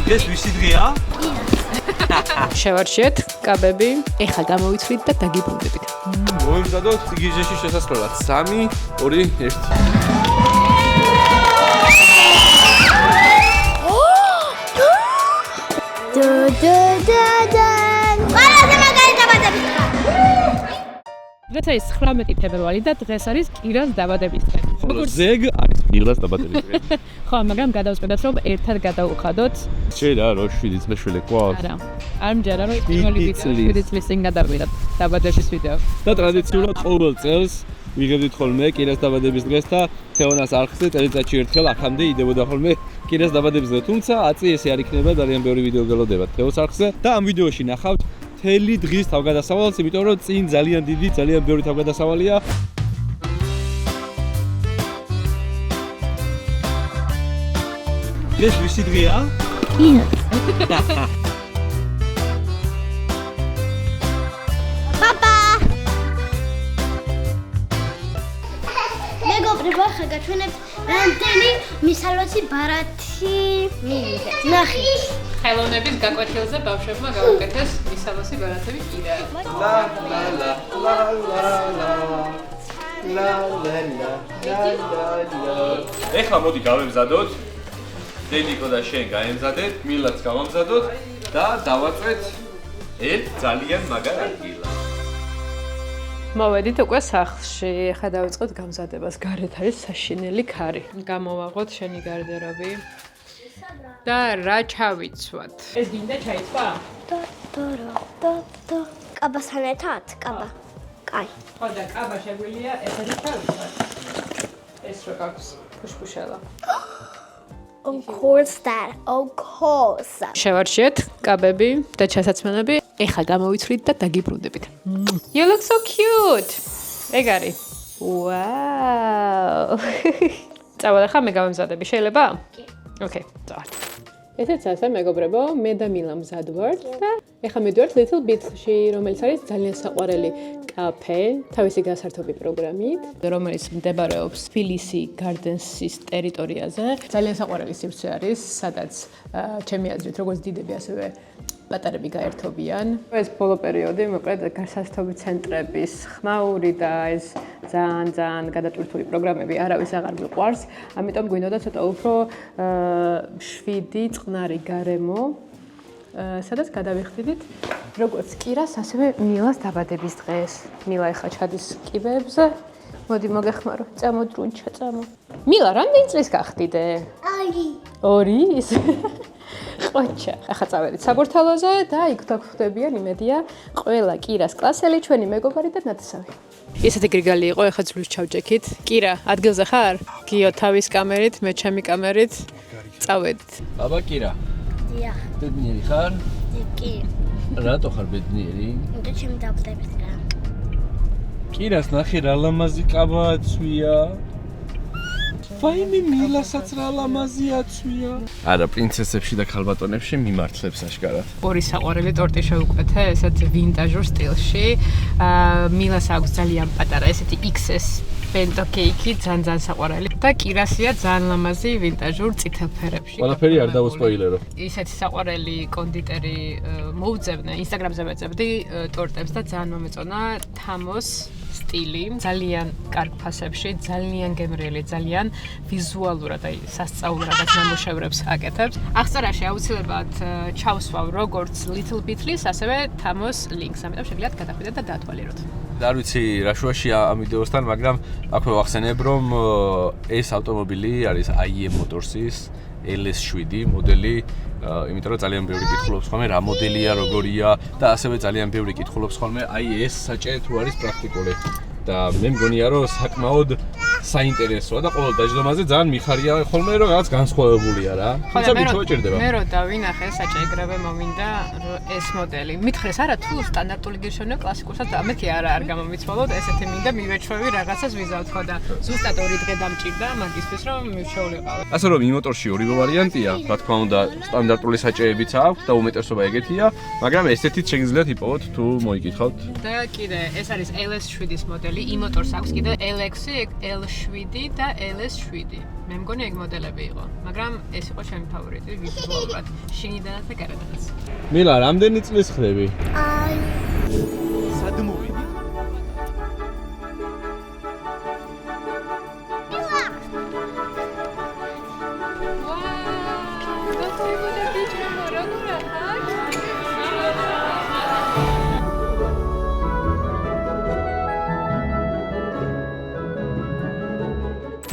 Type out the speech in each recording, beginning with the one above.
ეს ვისი დღეა? შევარჩიეთ კაბები, ეხლა გამოვიცვლით და დაგიბრუნდებით. მოვიმზადოთ გიჟეში შესასვლელად 3, 2, 1. დღეს არის 19 თებერვალი და დღეს არის კირას დაბადების დღე. ზეგ არის მილას დაბადების დღე. ხო, მაგრამ გადავწყვეტეთ რომ ერთად გადავუხადოთ. შეიძლება რა 7 მეშვიდე გვაქვს. არა. არ მჯერა რომ პირველი ვიდეო წლის წინ გადავიღეთ დაბადების ვიდეო. და ტრადიციულად ყოველ წელს ვიღებდით ხოლმე კირას დაბადების დღეს და თეონას არხზე წელიწადში ერთხელ აქამდე იდებოდა ხოლმე კირას დაბადების დღე. თუმცა აწი ესე არ იქნება, ძალიან ბევრი ვიდეო გელოდებათ თეოს არხზე და ამ ვიდეოში ნახავთ მთელი დღის თავგადასავალს, იმიტომ რომ წინ ძალიან დიდი, ძალიან ბევრი თავგადასავალია. ეს ვისი დღეა? პაპა! მეგობრებო, ახლა გაჩვენებთ რამდენი მისალვაცი ბარათი მივიღეთ. ნახეთ. ხელოვნების გაკვეთილზე ბავშვებმა გავუკეთეს მისალვაცი ბარათები კირა. ეხლა მოდი გავემზადოთ. დედიკო და შენ გაემზადეთ, მილაც გავამზადოთ და დავაწვეთ ერთ ძალიან მაგარ ადგილას. მოვედით უკვე სახლში, ეხლა დავიწყოთ გამზადებას. გარეთ არის საშინელი ქარი. გამოვაღოთ შენი გარდერობი. და რა ჩავიცვათ? ეს გინდა ჩაიცვა? კაბასთან ერთად, კაბა. კაი. ხო და კაბა შეგვიძლია ესეთი ჩავიცვათ. ეს რო გაქვს ფუშფუშელა. Of course that. Of course. შევარჩიეთ კაბები და ჩასაცმელები. ეხლა გამოვიცვლით და დაგიბრუნდებით. You look so cute. ეგ არის. Wow. წავალ ახლა მე გავემზადები. შეიძლება? კი. Okay, წავალ. ესეც ასე მეგობრებო, მე და მილა მზად ვართ და ეხლა მივდივართ Little Bit-ში, რომელიც არის ძალიან საყვარელი კაფე, თავისი გასართობი პროგრამით, რომელიც მდებარეობს Tbilisi Gardens-ის ტერიტორიაზე. ძალიან საყვარელი სივრცე არის, სადაც ჩემი აზრით, როგორც დიდები, ასევე პატარები გაერთობიან. ეს ბოლო პერიოდი, მოკლედ, გასართობი ცენტრების ხმაური და ეს ძალიან გადატვირთული პროგრამები არავის აღარ მიყვარს, ამიტომ გვინდოდა ცოტა უფრო 7 წყნარი გარემო, სადაც გადავიხდიდით როგორც კირას, ასევე მილას დაბადების დღეს. მილა ეხლა ჩადის კიბეებზე. მოდი მოგეხმარო, წამო დრუნჩა, წამო. მილა, რამდენი წლის გახდიდე? 2 ის. ყოჩა. ახლა წავედით საბურთალოზე და იქ გვხვდებიან, იმედია, ყველა კირას კლასელი, ჩვენი მეგობარი და ნათესავი. ისეთი გრიგალი იყო, ახლა ძვლის ჩავჯექით. კირა, ადგილზე ხარ? გიო თავის კამერით, მე ჩემი კამერით. წავედით. აბა კირა. დიახ. ბედნიერი ხარ? კი. რატო ხარ ბედნიერი? და ჩემი დაბადების დღე. კირას ნახე რა ლამაზი კაბა აცვია. ვაიმე მილასაც რა ლამაზი აცვია. არა, პრინცესებში და ქალბატონებში მიმართლებს აშკარად. ორი საყვარელი ტორტი შევუკვეთე, ესეთ ვინტაჟურ სტილში. მილას აქვს ძალიან პატარა ესეთი XS ბენტო კეიკი, ძალიან საყვარელი და კირასია ძალიან ლამაზი ვინტაჟურ წითელ ფერებში. ყველაფერი არ დავუსპოილერო. ისეთი საყვარელი კონდიტერი მოვუძებნე, Instagram-ზე ვეძებდი ტორტებს და ძალიან მომეწონა თამოს სტილი, ძალიან კარგ ფასებში, ძალიან გემრიელი, ძალიან ვიზუალურად აი სასწაულადაც ნამუშევრებს აკეთებს. აღწერაში აუცილებლად ჩავსვავ როგორც Little Bit-ლის, ასევე თამოს ლინკს, ამიტომ შეგიძლიათ გადახვიდეთ და დაათვალიეროთ. არ ვიცი რა შუაშია ამ ვიდეოსთან, მაგრამ აქვე ვახსენებ, რომ ეს ავტომობილი არის IE Motors-ის LS7 მოდელი, იმიტომ რომ ძალიან ბევრი კითხულობს ხოლმე რა მოდელია, როგორია და ასევე ძალიან ბევრი კითხულობს ხოლმე აი ეს საჭე თუ არის პრაქტიკული. და მე მგონია რომ საკმაოდ საინტერესოა და ყოველ დაждომაზე ძალიან მიხარია ხოლმე რომ რაღაც განსხვავებულია რა. თუმცა მიჩვევა ჭირდება. მე რო დავინახე საჭეიგრევე მომინდა ეს მოდელი. მითხრეს არა თუ სტანდარტული გირშოვნე კლასიკურსაც ამეთი არ გამომიცვალოთ, ესეთი მინდა მივეჩვევი რაღაცას ვიზავთ ხო და ზუსტად 2 დღე დამჭირდა მაგისთვის რომ მივშეულიყავ. ასე რომ იმ მოტორში ორივე ვარიანტია, რა თქმა უნდა სტანდარტული საჭეებიც აქვს და უმეტესობა ეგეთია, მაგრამ ესეთიც შეგიძლიათ იპოვოთ თუ მოიკითხავთ. და კიდე ეს არის LS7-ის მოდელი, იმ მოტორს აქვს კიდე LX-ი, L7 7 და LS7. მე მგონი ეგ მოდელები იყო, მაგრამ ეს იყო ჩემი ფავორიტი ვიზუალურად, შინიდანაც და გარედანაც. მილა, რამდენი წლის ხდები? სად მოვიდი?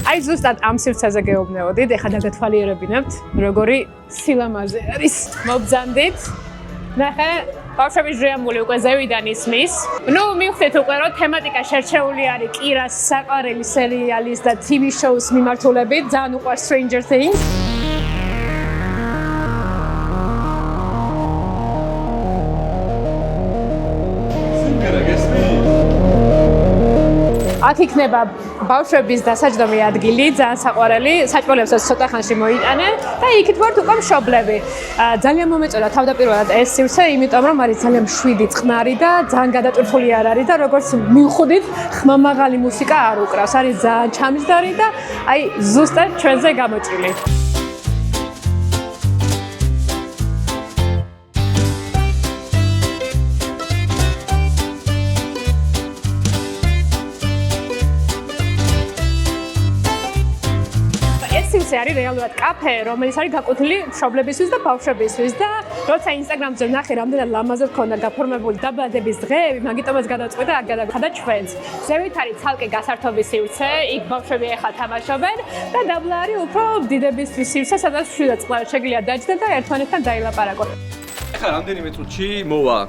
აი ზუსტად ამ სივრცეზე გეუბნეოდით, ეხლა დაგათვალიერებინებთ, როგორი სილამაზე არის. მობძანდით. ნახე, ბავშვების ჟიამული უკვე ზევიდან ისმის. ნუ მივხვდით უკვე, რომ თემატიკა შერჩეული არის კირას საყვარელი სერიალის და TV show-ს მიმართულებით, ძალიან უყვარს Stranger Things. აქ იქნება ბავშვების დასაჯდომი ადგილი, ძალიან საყვარელი, საჭმელებსაც ცოტა ხანში მოიტანენ და იქით ვართ უკვე მშობლები. ძალიან მომეწონა თავდაპირველად ეს სივრცე, იმიტომ რომ არის ძალიან მშვიდი, წყნარი და ძალიან გადატვირთული არ არის და როგორც მივხვდით, ხმამაღალი მუსიკა არ უკრავს, არის ძალიან ჩამჯდარი და აი ზუსტად ჩვენზე გამოჭრილი. ეს არის რეალურად კაფე, რომელიც არის გაკვეთილი მშობლებისთვის და ბავშვებისთვის და როცა Instagram-ზე ვნახე, რამდენად ლამაზად ქონდა გაფორმებული დაბადების დღეები, მაგიტომაც გადავწყვიტე აქ გადავხდა ჩვენც. ზევით არის ცალკე გასართობის სივრცე, იქ ბავშვები ახლა თამაშობენ და დაბლა არის უფრო დიდებისთვის სივრცე, სადაც შვიდად წყლად შეგიძლია დაჯდეთ და ერთმანეთთან დაილაპარაკოთ. ეხლა რამდენიმე წუთში მოვა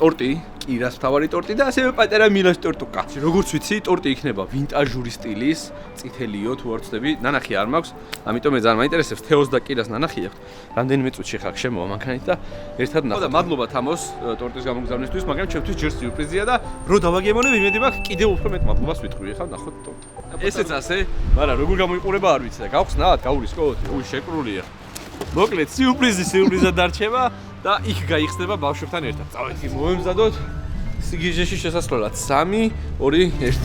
ტორტი, კირას მთავარი ტორტი და ასევე პატარა მილას ტორტუკა. როგორც ვიცი, ტორტი იქნება ვინტაჟური სტილის, წითელიო თუ არ ვცდები, ნანახი არ მაქვს, ამიტომ მე ძალიან მაინტერესებს თეოს და კირას ნანახი აქვს. რამდენიმე წუთში ხარ შემოვა მანქანით და ერთად ნახავ. და მადლობა თამოს ტორტის გამოგზავნისთვის, მაგრამ ჩემთვის ჯერ სიურპრიზია და რო დავაგემონებ, იმედი მაქვს კიდევ უფრო მეტ მადლობას ვიტყვი ხა ნახოთ ტორტი. ესეც ასე, მაგრამ როგორ გამოიყურება არ ვიცი და გავხსნათ, გაურისკოთ, უი შეკრულია. მოკლედ სიურპრიზად დარჩება და იქ გაიხსნება ბავშვებთან ერთად. წავით მოვემზადოთ. სიგიჟეში შესასვლელად 3, 2, 1.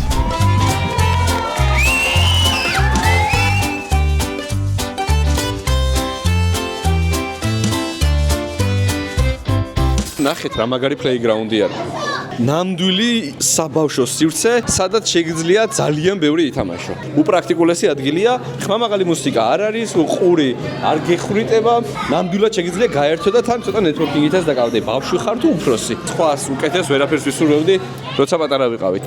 ნახეთ რა მაგარი პლეიგრაუნდი არის. ნამდვილი საბავშვო სივრცე, სადაც შეგიძლია ძალიან ბევრი ითამაშო. უპრაქტიკულესი ადგილია, ხმამაღალი მუსიკა არ არის, ყური არ გეხვრიტება, ნამდვილად შეგიძლია გაერთო და თან ცოტა ნეტვორკინგითაც დაკავდე. ბავშვი ხარ თუ უფროსი? სხვას უკეთეს ვერაფერს ვისურვებდი, როცა პატარა ვიყავით.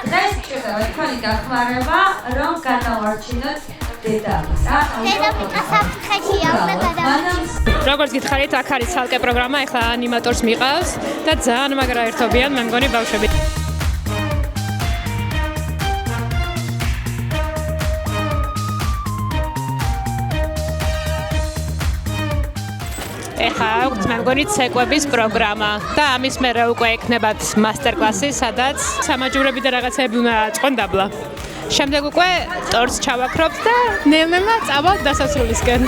დღეს შეიძლება თქვენი დახმარება, რომ გადავარჩინოთ დედამისს. დედამიწა საფრთხეშია, უნდა გადავარჩინოთ. როგორც გითხარით, აქ არის ცალკე პროგრამა, ეხლა ანიმატორს მიყავს და ძალიან მაგრა ერთობიან, მე მგონი ბავშვები. ეხლა აქვს მე მგონი ცეკვების პროგრამა და ამის მერე უკვე ექნებათ მასტერკლასი, სადაც სამაჯურები და რაღაცები უნდა აწყონ დაბლა. შემდეგ უკვე ტორტს ჩავაქრობთ და ნელ-ნელა წავალთ დასასრულისკენ.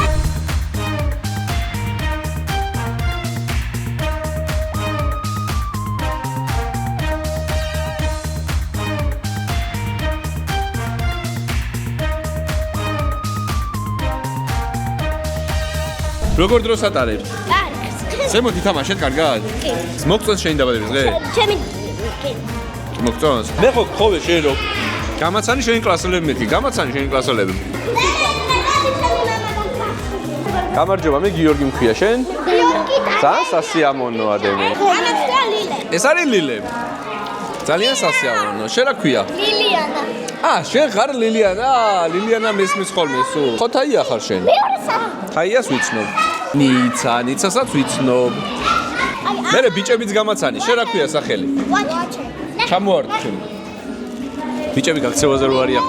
როგორ დროს ატარებთ? კარგს. ზემოთ ითამაშეთ კარგად? კი. მოგწონს შენი დაბადების დღე? ჩემი კი. მოგწონს? მე ხო ხოვე შენ რო გამაცანი შენი კლასელები მეთქი, გამაცანი შენი კლასელები. გამარჯობა, მე გიორგი მქვია, შენ? გიორგი და ძალიან სასიამოვნო ადამიანი. ანაც და ლილე. ეს არის ლილე. ძალიან სასიამოვნო. შენ რა ქვია? ლილიანა. შენ ხარ ლილიანა? ლილიანა მესმის ხოლმე სულ. ხო თაია ხარ შენ? მეორე სამ. თაიას ვიცნობ. ნიცასაც ვიცნობ. მე ბიჭებიც გამაცანი. შენ რა ქვია სახელი? ვაჩე. ჩამოარდ შენ. ბიჭები გაქცევაზე რო არიან.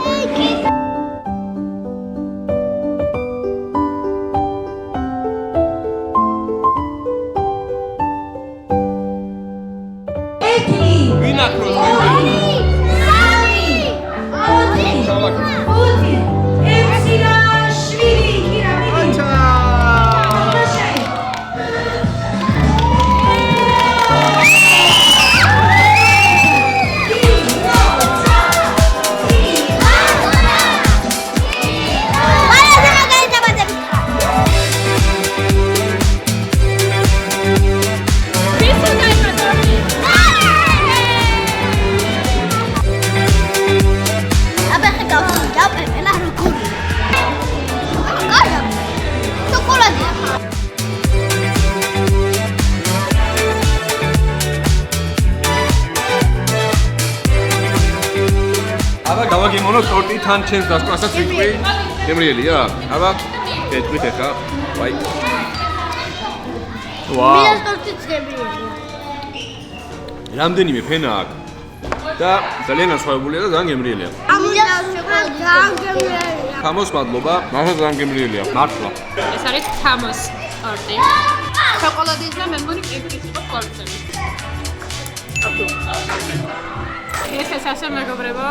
აბა გავაგიმონო ტორტი თან ჩემს დასკვასაც ვიტყვი. გემრიელია? აბა გეტყვით ახლა. ვაი. ვაუ. მილას ტორტიც გემრიელია. რამდენიმე ფენა აქვს. და ძალიან განსხვავებულია და ძალიან გემრიელია. მილას ძალიან გემრიელია. თამოს მადლობა. მართლა ძალიან გემრიელია. მართლა. ეს არის თამოს ტორტი. შოკოლადის და მე მგონი კიფკიც იყო ტორტები. ეს ასე მეგობრებო,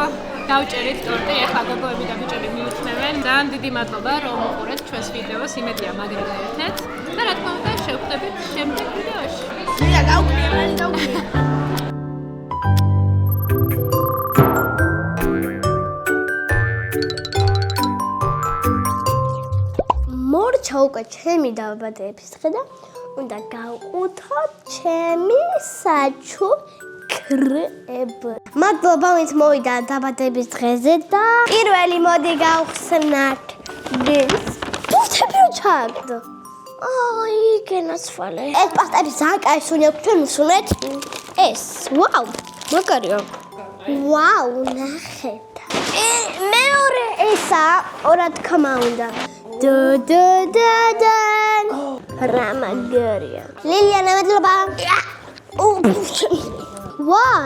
დავჭერით ტორტი, ახლა გოგოები და ბიჭები მიუთმევენ. ძალიან დიდი მადლობა, რომ უყურეთ ჩვენს ვიდეოს. იმედია მაგრით გაერთეთ. და რა თქმა უნდა, შევხვდებით შემდეგ ვიდეოში. მია გავკრია, მალე გავკრია. მორჩა უკვე ჩემი დაბადების დღე და უნდა გავყუთოთ ჩემი საჩუქრები. მადლობა ვინც მოვიდა დაბადების დღეზე და პირველი მოდი გავხსნათ ეს ფუტები რო ჩააგდო. აი, გენასვალე. ეს პასტები ძალიან კაი სუნი აქვს ჩვენ უსუნეთ. ეს, ვაუ, მაგარია. ვაუ, ნახეთ. მეორე ესა, რა თქმა უნდა. დადადადან. რა მაგარია. ლილიანა, მადლობა. ვაუ,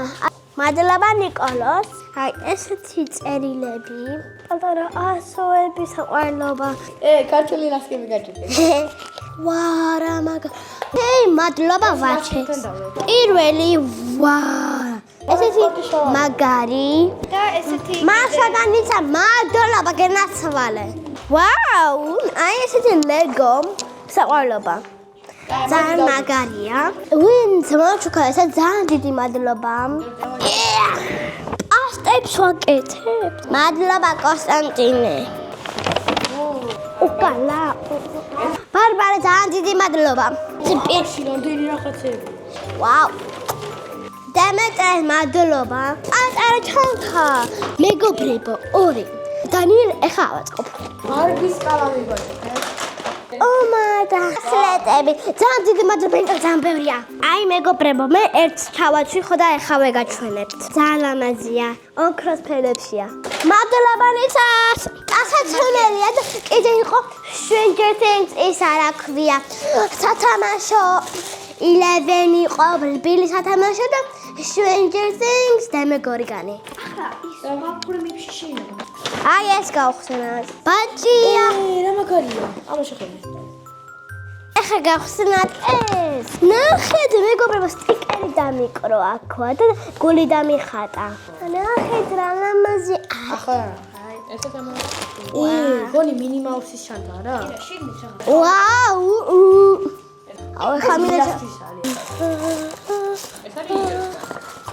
მადლობა ნიკოლოს. აი, ესეთი წერილები. პატარა ასოები საყვარლობა. ქართული რასკები გაჭირდება. ვაა, რა მაგარი. მადლობა ვაჩე. პირველი, ვაა. ესეთი მაგარი. და ესეთი მასაგანიცა მადლობა გენაცვალე. ვაუ, აი ესეთი ლეგო საყვარლობა. ძალიან მაგარია. ვინც მოჩუქა ესა ძალიან დიდი მადლობა. პასტებს ვაკეთებ. მადლობა კონსტანტინე. უკალა. ბარბარე ძალიან დიდი მადლობა. პირში რამდენი რაღაცები. ვაუ. დამეტრე მადლობა. პატარა ჩანთა. მეგობრებო, ორი. დანიელ ეხა ავაწყობ. მარგის კალამი გვაქვს. ომადა. სლეტები. ძალიან დიდი მადლობა, ძალიან ბევრია. აი მეგობრებო, მე ერთს ჩავაცვი ხო და ეხავე გაჩვენებთ. ძალიან ლამაზია. ოქროს ფერებშია. მადლობა ნიცას. ასაცმელია და კიდე იყო Stranger Things ის არა ქვია. სათამაშო 11 იყო ბილი სათამაშო და Stranger Things და მე გორიგანი. ახლა ის მაგურმებში შეიძლება. აი ეს გავხსნათ. ბაჭია. რა მაგარია. აბა შეხედე. ეხა გავხსნათ ეს. ნახეთ მეგობრებო, სტიკერი დამიკრო აქვა და გული დამიხატა. ნახეთ რა ლამაზი. ახლა ეს თამა. გონი მინიმაუსის ჩანდა რა? ვაუ. აუ ხა მინდა.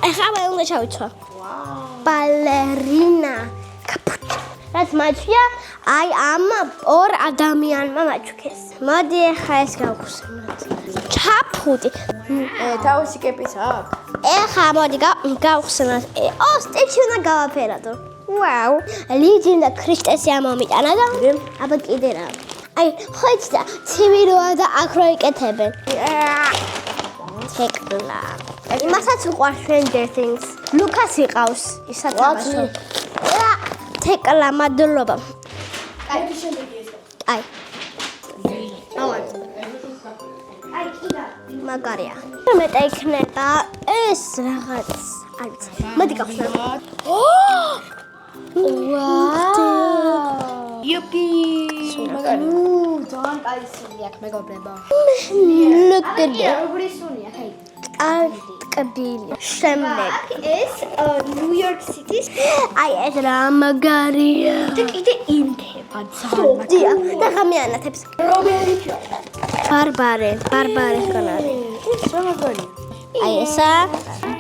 ეხა მე უნდა ჩავიცვა. ბალერინა. რაც მაჩვია, აი ამ ორ ადამიანმა მაჩუქეს. მოდი ეხა ეს გავხსნათ. ჩაფხუტი. თავისი კეპიც აქვს. ეხა მოდი გავხსნათ. სტიჩი უნდა გავაფერადო. ვაუ. ლიჯინ და ქრისტესი ამომიტანა და აბა კიდე რა. აი, ხოჭდა, ცივი როა და აქ რო იკეთებენ. თეკლა. იმასაც უყვარს Stranger Things. ლუკას იყავს ისაც აბაშო. თეკლა მადლობა. აი, შემდეგი ეს. აი. აი, კიდე. მაგარია. მეტა იქნება ეს რაღაც. არც. მოდი გავხსნათ. ვაუ. იუპი. მაგარი. ძალიან კაი სუნი აქვს მეგობრებო. ლუკერია. როგორი სუნია, ხაი. კაბილი. შემდეგ. ეს New York City-ს აი ეს რა მაგარია. და კიდე იმქება ძალიან. და გამიანათებს. ბარბარე ხანარი. ეს რა მაგარია. აი ესა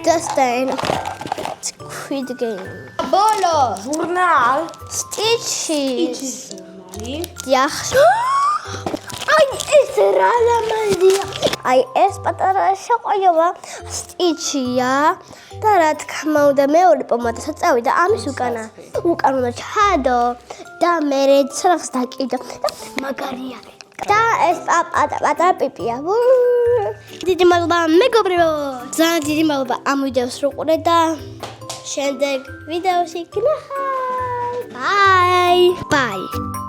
Dustin Squid Game. ბოლო, ჟურნალ. Stitchy. ჟურნალი. დიახ. აი ეს რა ლამაზია. აი ეს პატარა შოყოლიობა Stitchy-ია და რა თქმა უნდა მეორე პომადასაც წავიდა ამის უკანა. უკან უნდა ჩადო და მე ცრახს დაკიდო. მაგარია. და ეს პატარა პიპია. დიდი მადლობა მეგობრებო. ძალიან დიდი მადლობა ამ ვიდეოს რო უყურეთ და შემდეგ ვიდეოში გნახავთ. Bye. Bye.